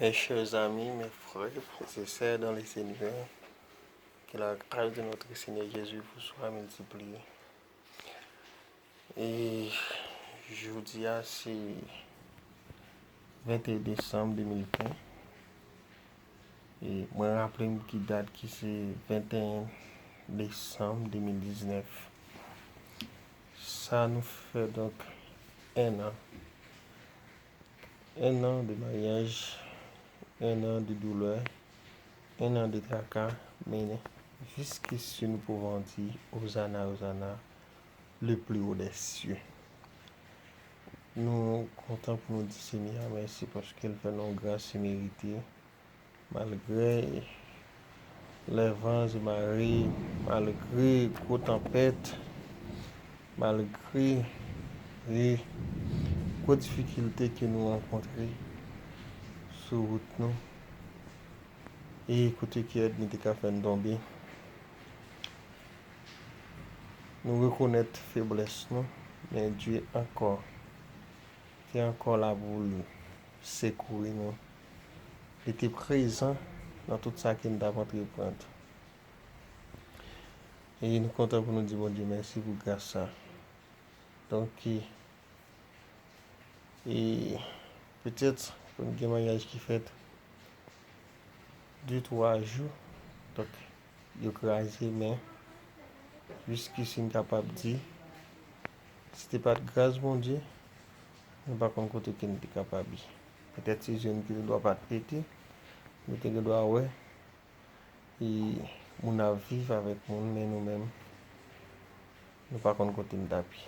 Mes chers amis, mes frères, et sœurs dans les Seigneurs, que la grâce de notre Seigneur Jésus vous soit multipliée. Et je vous dis, c'est 21 décembre 2020. Et moi, rappelez qui date qui c'est 21 décembre 2019. Ça nous fait donc un an. Un an de mariage, un an de douleur, un an de tracas, mais jusqu'ici nous pouvons dire Hosanna, Hosanna, le plus haut des cieux. Nous comptons pour nous dire Seigneur merci parce qu'elle fait nos grâces méritées, malgré les vents et marées, malgré les tempêtes, malgré les difficultés que nous rencontrons sur route nous. Et écoutez qui aide nous qu'à faire tomber. Nous reconnaissons faiblesse nous, mais Dieu encore qui est encore là pour nous secourir nous. Il était présent dans tout ça qui nous a entreprendre. Et nous comptons pour nous dire bon Dieu merci pour grâce ça. Donc et peut-être pour un mariage qui fait 2-3 jours. Donc il a crasé mais jusqu'ici nous capable de dire si c'était pas de grâce mon Dieu, nous pas comme côté qui nous est capable. Peut-être ces jeunes qui ne doivent pas traiter, mais qui doivent ouais et on a vivre avec nous mais nous-mêmes nous pas comme côté nous d'appui.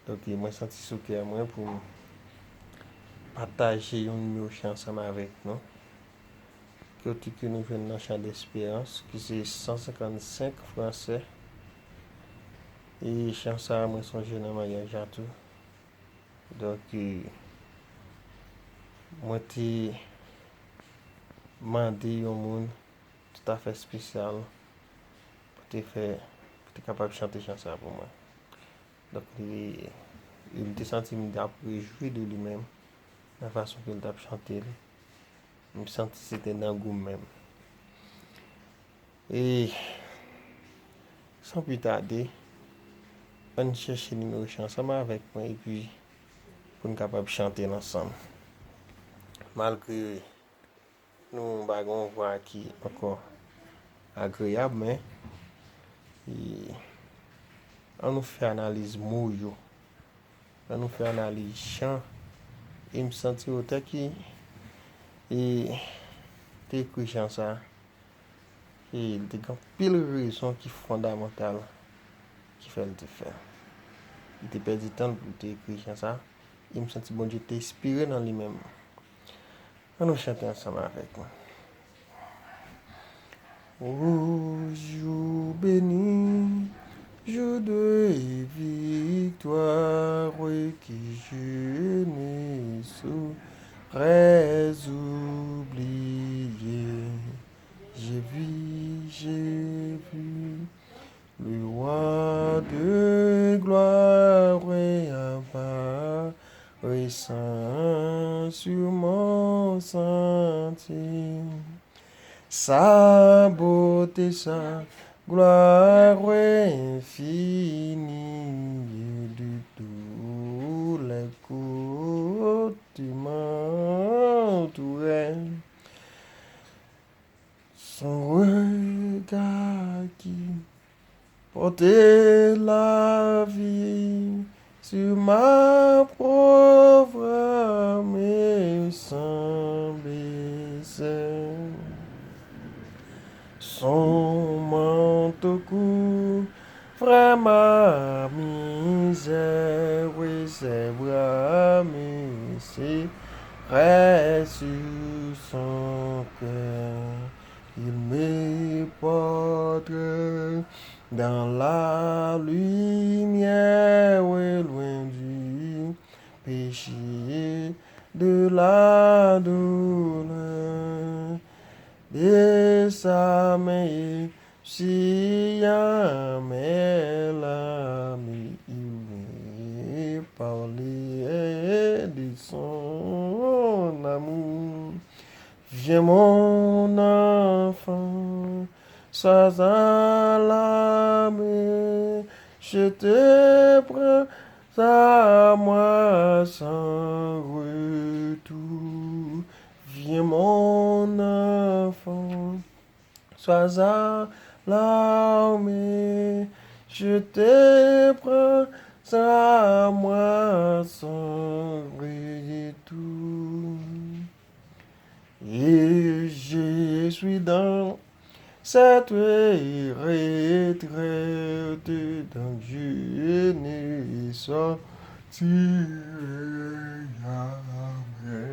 Donc moi senti ce que moi pour partager une numéro ensemble avec nous. Que nous venons dans champ d'espérance, qui c'est 155 français. Et chance à moi son jeune mariage à tout. Donc moi t'ai demandé un monde tout à fait spécial pour te faire pour te capable de chanter chanson pour moi. Donc il me senti me réjouir de lui-même la façon qu'il a chanté. Je me senti c'était dans le goût même. Et sans plus tarder, on cherche le numéro ensemble avec moi et puis pour nous capable de chanter ensemble. Malgré nous avons une voix qui est encore agréable, mais on nous fait analyse mots, on nous fait analyse chant. Et me sentir autant qui et écrit chant ça. Et il y a pile raison qui est fondamentale qui fait le faire. Il te perdu temps pour écrire ça. Il me sentit bon Dieu t'inspirer dans lui-même. On nous chanter ensemble avec moi. Oh, jour béni, jour de victoire, qui je ne saurais oublier. J'ai vu le roi de gloire apparaissant sur mon sentier. Sa beauté, sa gloire infinie de tous les côtés m'entouraient. Son regard qui portait la vie sur ma pauvre âme sans baiser. Son manteau couvre ma misère et ses bras me serraient sur son cœur. Il me porte dans la lumière et loin du péché de la douleur. De sa main, si mais l'ami, il me parlait de son amour. Viens mon enfant, sois à la main, je te prends à moi sans retour. Viens mon enfant, sois à la main, je te prends à moi sans retour. Et je suis dans cette retraite dont je ne sortirai jamais.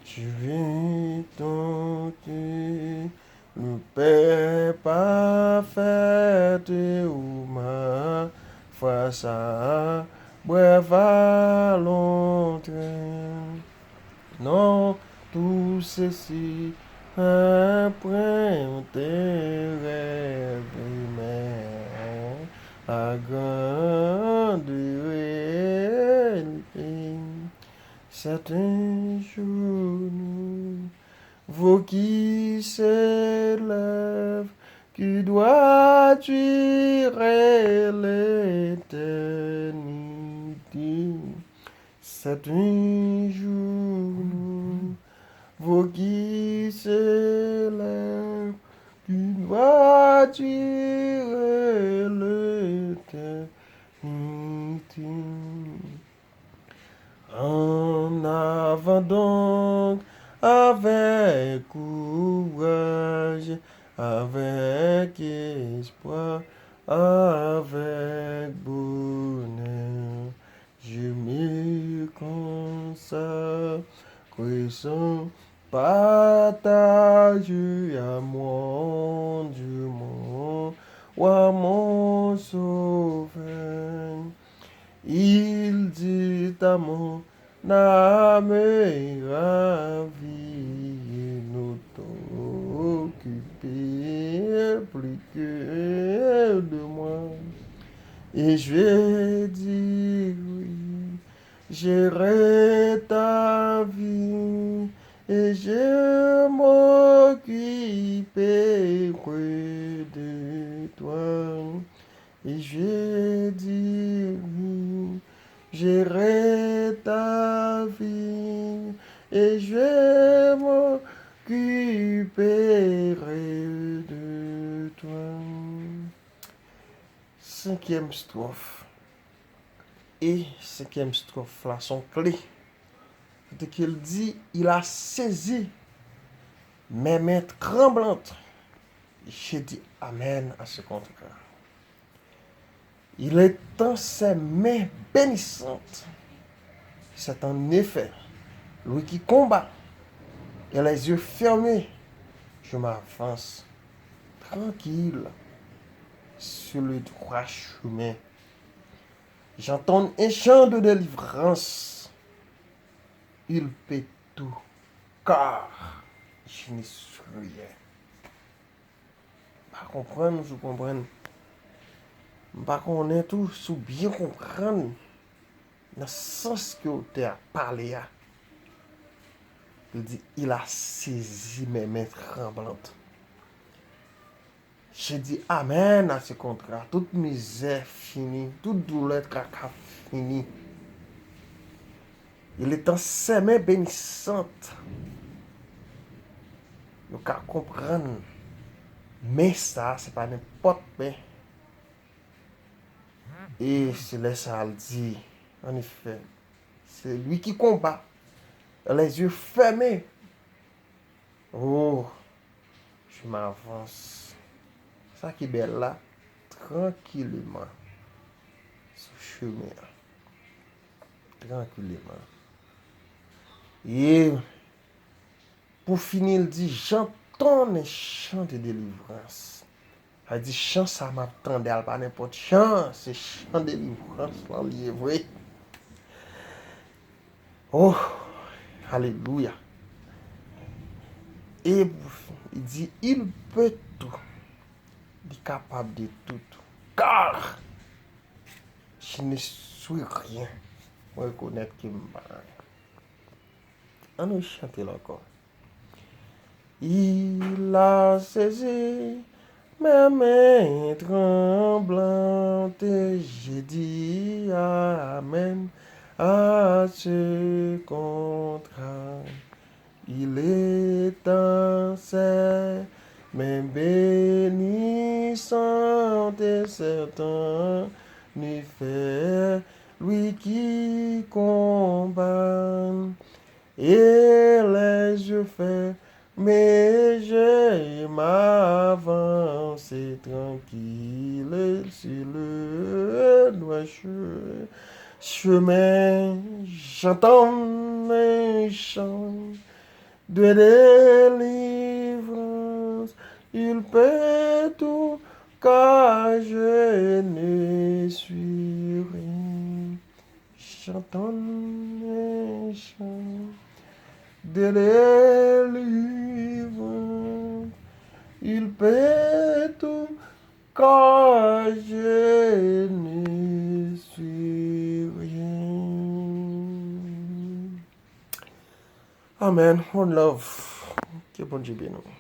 Je vais tenter le Père parfait ou ma face à brève volonté. Non, tout ceci après tes rêves, mais la grande réalité, c'est un jour vous qui s'élève, qui doit durer l'éternité. C'est un jour vous qui s'élève, qui doit durer l'éternité. En avant donc, avec courage, avec espoir, avec bonheur, je me consacre sans partage à mon Dieu, à mon sauveur. Il dit à mon âme ravie, nous t'occuper plus que de moi. Et je vais dire oui, j'irai ta vie, et je m'occuperai de toi. Et je dis oui, j'irai ta vie et je m'occuperai de toi. Cinquième strophe. Et cinquième strophe là sont clés. C'est qu'il dit, il a saisi mes mains tremblantes. J'ai dit Amen à ce contraire. Il est dans ses mains bénissantes. C'est en effet lui qui combat. Et les yeux fermés, je m'avance tranquille sur le droit chemin. J'entends un chant de délivrance. Il peut tout, car je ne suis rien. Pas comprendre, je comprends. Pas connaître tout, sous bien comprendre. Dans le sens que tu as parlé. Il dit, il a saisi mes mains tremblantes. J'ai dit Amen à ce contrat. Toute misère finie, toute douleur caca finie. Il est dans ses mains bénissantes. Nous qu'à comprendre. Mais ça, c'est pas n'importe quoi. Et c'est là ça le dit. En effet, c'est lui qui combat. Les yeux fermés. Oh, je m'avance. Ça qui est belle là, tranquillement. Sur le chemin. Tranquillement. Et pour finir, il dit, j'entends un chant de délivrance. Il dit, chant ça m'attendait, pas n'importe chant, c'est chant de délivrance, là, il est vrai. Oh, alléluia. Et il dit, il peut tout. Il est capable de tout. Car je ne suis rien. Pour reconnaître qu'il m'a. On nous chanter là encore. Il a saisi mes mains tremblantes et j'ai dit Amen à ce contrat. Il est en ses mains bénissantes et certain ni fait lui qui combat. Et les yeux fermés, je m'avance tranquille sur le droit chemin. J'entends un chant de délivrance. Il peut tout car je ne suis rien. J'entends un chant de délivrance. Il peut tout car je ne suis rien. Amen. One love. Que bon Dieu bénisse.